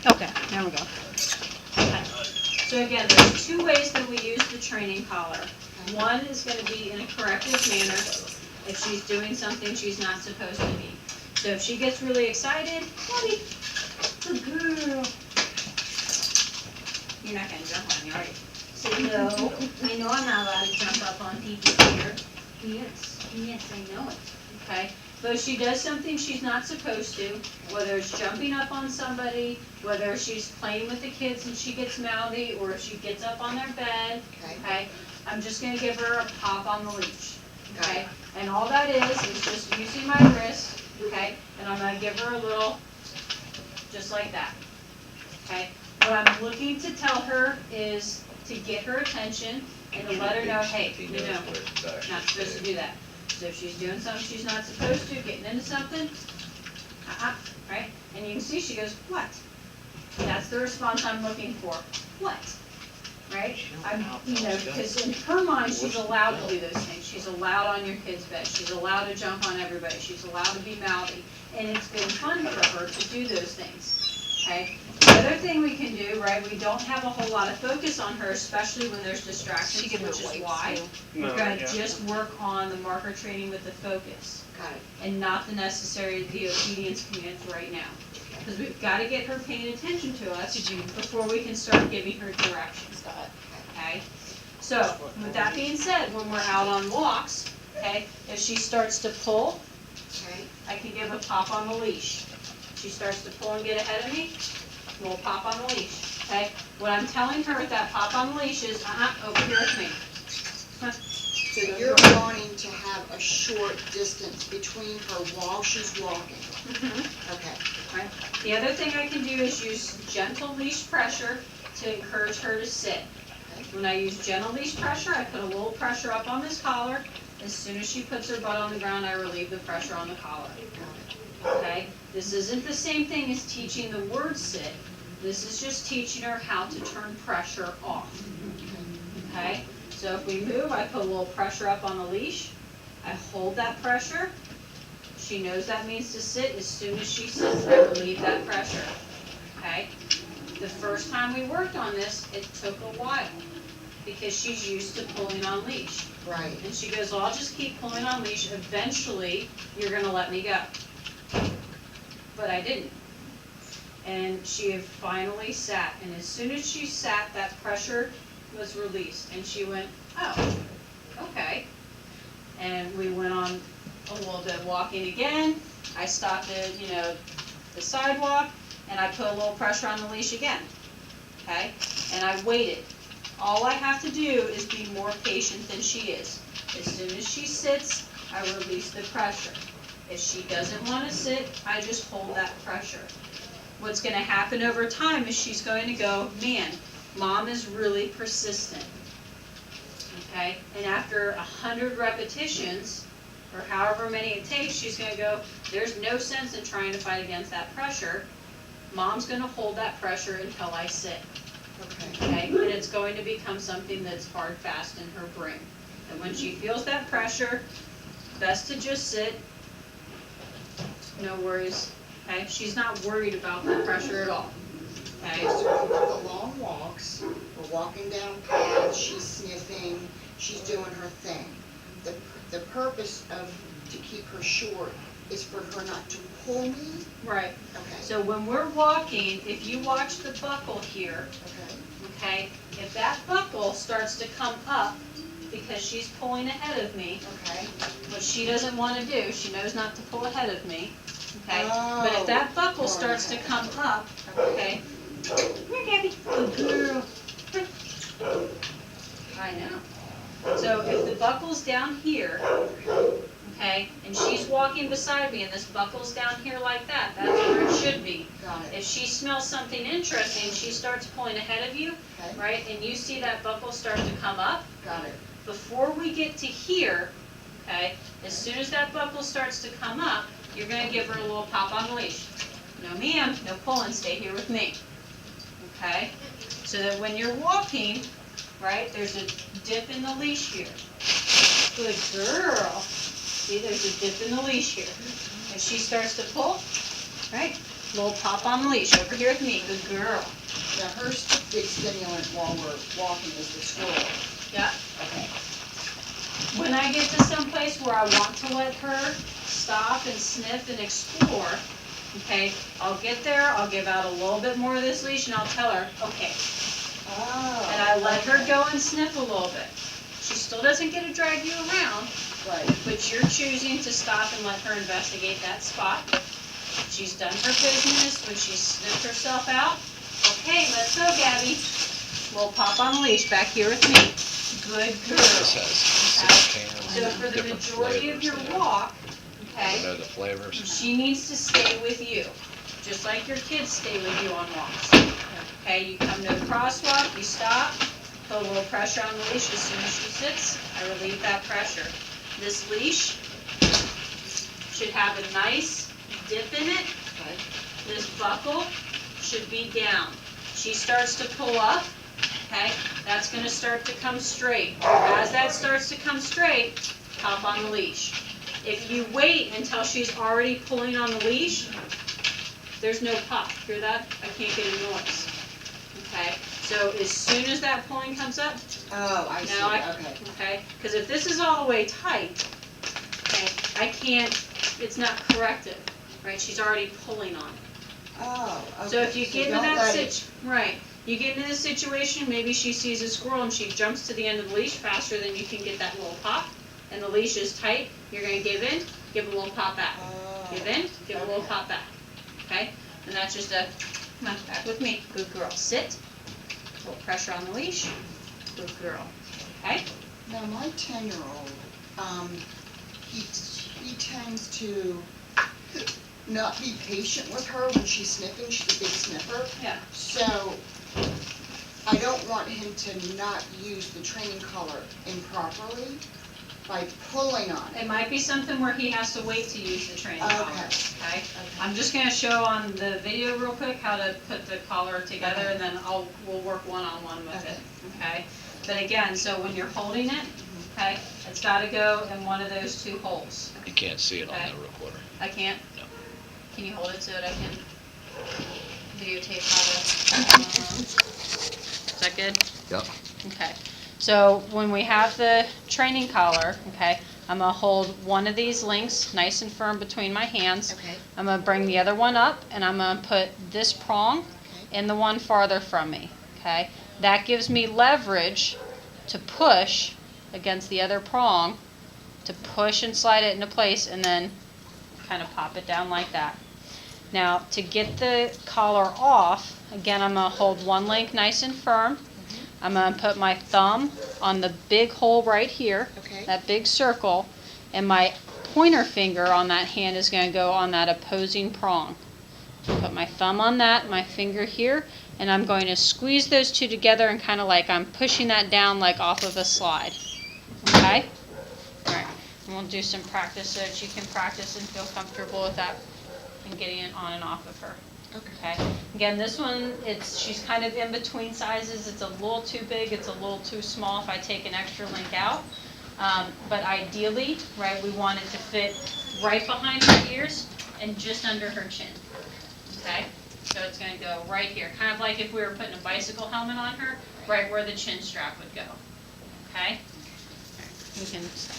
Okay, there we go. Okay. So again, there's two ways that we use the training collar. One is going to be in a corrective manner if she's doing something she's not supposed to be. So if she gets really excited, Gabby, good girl. You're not going to jump on me, are you? Say no. I know I'm not allowed to jump up on people here. Yes, I know it. Okay. But if she does something she's not supposed to, whether it's jumping up on somebody, whether she's playing with the kids and she gets mouthy, or if she gets up on their bed, okay, I'm just going to give her a pop on the leash, okay? And all that is just using my wrist, okay, and I'm going to give her a little, just like that, okay? What I'm looking to tell her is to get her attention and to let her know, hey, you know, not supposed to do that. So if she's doing something she's not supposed to, getting into something, right? And you can see she goes, what? That's the response I'm looking for. What? Right? Because in her mind, she's allowed to do those things. She's allowed on your kid's bed. She's allowed to jump on everybody. She's allowed to be mouthy. And it's been fun for her to do those things. Okay? The other thing we can do, right, we don't have a whole lot of focus on her, especially when there's distractions, which is why we're going to just work on the marker training with the focus. Got it. And not the obedience commands right now. Because we've got to get her paying attention to us before we can start giving her directions. Okay? So, with that being said, when we're out on walks, okay, if she starts to pull, I can give a pop on the leash. She starts to pull and get ahead of me, we'll pop on the leash. Okay? What I'm telling her with that pop on the leash is, over here with me. So you're wanting to have a short distance between her while she's walking. Okay. Right. The other thing I can do is use gentle leash pressure to encourage her to sit. When I use gentle leash pressure, I put a little pressure up on this collar. As soon as she puts her butt on the ground, I relieve the pressure on the collar. Okay? This isn't the same thing as teaching the word sit. This is just teaching her how to turn pressure off. Okay? So if we move, I put a little pressure up on the leash. I hold that pressure. She knows that means to sit. As soon as she sits, I relieve that pressure. Okay? The first time we worked on this, it took a while because she's used to pulling on leash. Right. And she goes, well, I'll just keep pulling on leash. Eventually, you're going to let me go. But I didn't. And she had finally sat. And as soon as she sat, that pressure was released. And she went, oh, okay. And we went on a little bit of walking again. I stopped at, the sidewalk, and I put a little pressure on the leash again. Okay? And I waited. All I have to do is be more patient than she is. As soon as she sits, I release the pressure. If she doesn't want to sit, I just hold that pressure. What's going to happen over time is she's going to go, man, Mom is really persistent. Okay? And after 100 repetitions, or however many it takes, she's going to go, there's no sense in trying to fight against that pressure. Mom's going to hold that pressure until I sit. Okay? And it's going to become something that's hard, fast in her brain. And when she feels that pressure, best to just sit. No worries. Okay? She's not worried about the pressure at all. Okay? So for the long walks, we're walking down paths, she's sniffing, she's doing her thing. The purpose of to keep her short is for her not to pull me. Right. Okay. So when we're walking, if you watch the buckle here, okay, if that buckle starts to come up because she's pulling ahead of me, okay, what she doesn't want to do, she knows not to pull ahead of me, okay, oh, but if that buckle starts to come up, okay, come here, Gabby, good girl, I know. So if the buckle's down here, okay, and she's walking beside me and this buckle's down here like that, that's where it should be. Got it. If she smells something interesting, she starts pulling ahead of you, Okay. right, and you see that buckle start to come up. Got it. Before we get to here, okay, as soon as that buckle starts to come up, you're going to give her a little pop on the leash. No ma'am, no pulling, stay here with me. Okay, so that when you're walking, right, there's a dip in the leash here. Good girl. See, there's a dip in the leash here. If she starts to pull, right, Little pop on the leash, over here with me, good girl. Now, her big stimulant while we're walking is the squirrel. Yeah. Okay. When I get to some place where I want to let her stop and sniff and explore, okay, I'll get there, I'll give out a little bit more of this leash, and I'll tell her, okay. Oh. And I let her okay. go and sniff a little bit. She still doesn't get to drag you around, Right. but you're choosing to stop and let her investigate that spot. She's done her business. When she sniffed herself out, okay, let's go, Gabby. Little pop on the leash back here with me. Good girl. This has 6 cans, So for the different majority of flavors your in it. walk, You okay, know the flavors? she needs to stay with you, just like your kids stay with you on walks. Okay, you come to a crosswalk, you stop, put a little pressure on the leash. As soon as she sits, I relieve that pressure. This leash should have a nice dip in it. Okay. This buckle should be down. She starts to pull up, okay, that's gonna start to come straight. As that starts to come straight, hop on the leash. If you wait until she's already pulling on the leash, there's no pop. Hear that? I can't get a noise. Okay, so as soon as that pulling comes up, Oh, I see. now Okay. because if this is all the way tight, okay, I can't, it's not corrective, right? She's already pulling on it. Oh, okay. So if you get into don't that let it- right, you get into this situation, maybe she sees a squirrel and she jumps to the end of the leash faster than you can get that little pop, and the leash is tight, you're gonna give in, give a little pop back. Oh, Give in, give a little okay. pop back, okay? And that's just a, come on, back with me, good girl, sit, a little pressure on the leash, good girl, okay? Now, my 10-year-old, he tends to not be patient with her when she's sniffing. She's a big sniffer. Yeah. So I don't want him to not use the training collar improperly by pulling on it. It might be something where he has to wait to use the training collar, Okay. okay? I'm just gonna show on the video real quick how to put the collar together, Okay. and then we'll work one-on-one with Okay. it, okay? But again, so when you're holding it, okay, it's gotta go in one of those two holes. You can't see it on Okay. the recorder. I can't? No. Can you hold it so that I can videotape how to, is that good? Yep. Okay, so when we have the training collar, okay, I'm gonna hold one of these links nice and firm between my hands. Okay. I'm gonna bring the other one up, and I'm gonna put this prong Okay. in the one farther from me, okay? That gives me leverage to push against the other prong, to push and slide it into place, and then kind of pop it down like that. Now, to get the collar off, again, I'm gonna hold one link nice and firm. I'm gonna put my thumb on the big hole right here, Okay. that big circle, and my pointer finger on that hand is gonna go on that opposing prong. Put my thumb on that, my finger here, and I'm going to squeeze those two together and kind of like I'm pushing that down like off of a slide. Okay? Alright, and we'll do some practice so that you can practice and feel comfortable with that and getting it on and off of her. Okay. Again, this one, she's kind of in between sizes. It's a little too big, it's a little too small if I take an extra link out. But ideally, right, we want it to fit right behind her ears and just under her chin. Okay? So it's going to go right here, kind of like if we were putting a bicycle helmet on her, right where the chin strap would go. Okay? All right, we can stop.